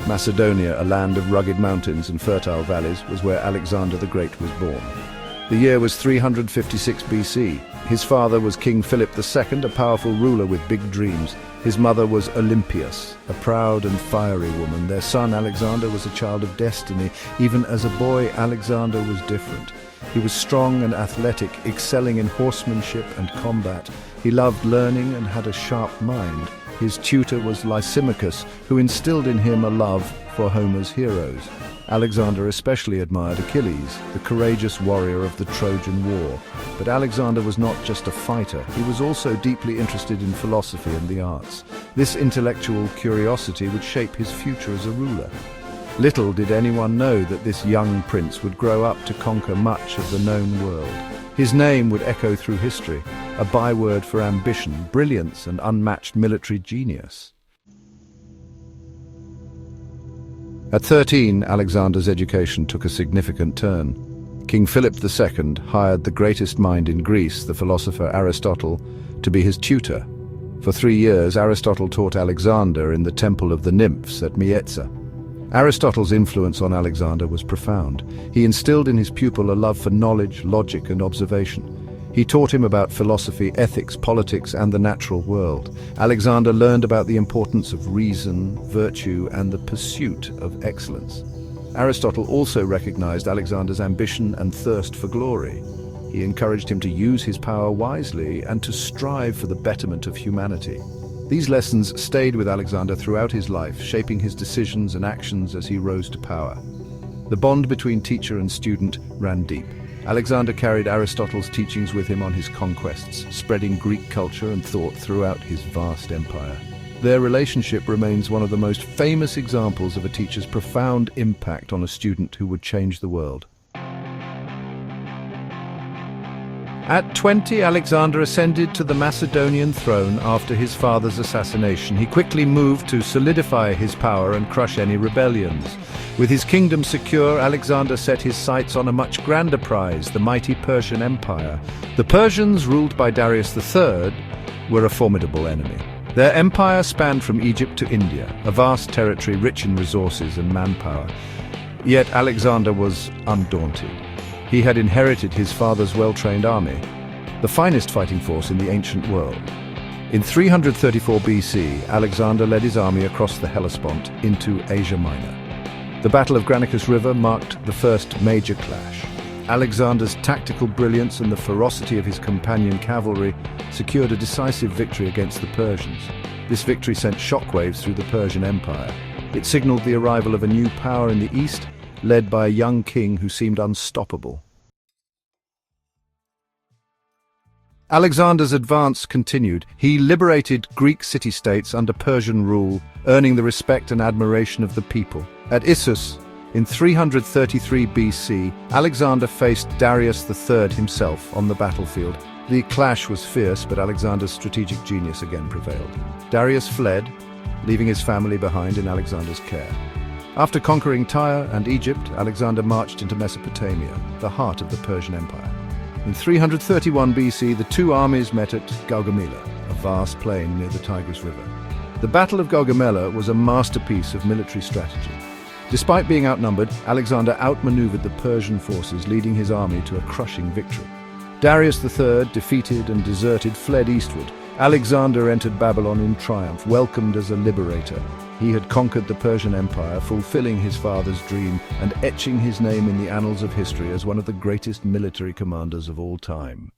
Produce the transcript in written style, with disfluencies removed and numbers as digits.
Macedonia, a land of rugged mountains and fertile valleys, was where Alexander the Great was born. The year was 356 BC. His father was King Philip II, a powerful ruler with big dreams. His mother was Olympias, a proud and fiery woman. Their son Alexander was a child of destiny. Even as a boy, Alexander was different. He was strong and athletic, excelling in horsemanship and combat. He loved learning and had a sharp mind. His tutor was Lysimachus, who instilled in him a love for Homer's heroes. Alexander especially admired Achilles, the courageous warrior of the Trojan War. But Alexander was not just a fighter, he was also deeply interested in philosophy and the arts. This intellectual curiosity would shape his future as a ruler. Little did anyone know that this young prince would grow up to conquer much of the known world. His name would echo through history, a byword for ambition, brilliance, and unmatched military genius. At 13, Alexander's education took a significant turn. King Philip II hired the greatest mind in Greece, the philosopher Aristotle, to be his tutor. For 3 years, Aristotle taught Alexander in the Temple of the Nymphs at Myetza. Aristotle's influence on Alexander was profound. He instilled in his pupil a love for knowledge, logic, and observation. He taught him about philosophy, ethics, politics, and the natural world. Alexander learned about the importance of reason, virtue, and the pursuit of excellence. Aristotle also recognized Alexander's ambition and thirst for glory. He encouraged him to use his power wisely and to strive for the betterment of humanity. These lessons stayed with Alexander throughout his life, shaping his decisions and actions as he rose to power. The bond between teacher and student ran deep. Alexander carried Aristotle's teachings with him on his conquests, spreading Greek culture and thought throughout his vast empire. Their relationship remains one of the most famous examples of a teacher's profound impact on a student who would change the world. At 20, Alexander ascended to the Macedonian throne after his father's assassination. He quickly moved to solidify his power and crush any rebellions. With his kingdom secure, Alexander set his sights on a much grander prize, the mighty Persian Empire. The Persians, ruled by Darius III, were a formidable enemy. Their empire spanned from Egypt to India, a vast territory rich in resources and manpower. Yet Alexander was undaunted. He had inherited his father's well-trained army, the finest fighting force in the ancient world. In 334 BC, Alexander led his army across the Hellespont into Asia Minor. The Battle of Granicus River marked the first major clash. Alexander's tactical brilliance and the ferocity of his companion cavalry secured a decisive victory against the Persians. This victory sent shockwaves through the Persian Empire. It signaled the arrival of a new power in the east, led by a young king who seemed unstoppable. Alexander's advance continued. He liberated Greek city-states under Persian rule, earning the respect and admiration of the people. At Issus, in 333 BC, Alexander faced Darius III himself on the battlefield. The clash was fierce, but Alexander's strategic genius again prevailed. Darius fled, leaving his family behind in Alexander's care. After conquering Tyre and Egypt, Alexander marched into Mesopotamia, the heart of the Persian Empire. In 331 BC, the two armies met at Gaugamela, a vast plain near the Tigris River. The Battle of Gaugamela was a masterpiece of military strategy. Despite being outnumbered, Alexander outmaneuvered the Persian forces, leading his army to a crushing victory. Darius III, defeated and deserted, fled eastward. Alexander entered Babylon in triumph, welcomed as a liberator. He had conquered the Persian Empire, fulfilling his father's dream and etching his name in the annals of history as one of the greatest military commanders of all time.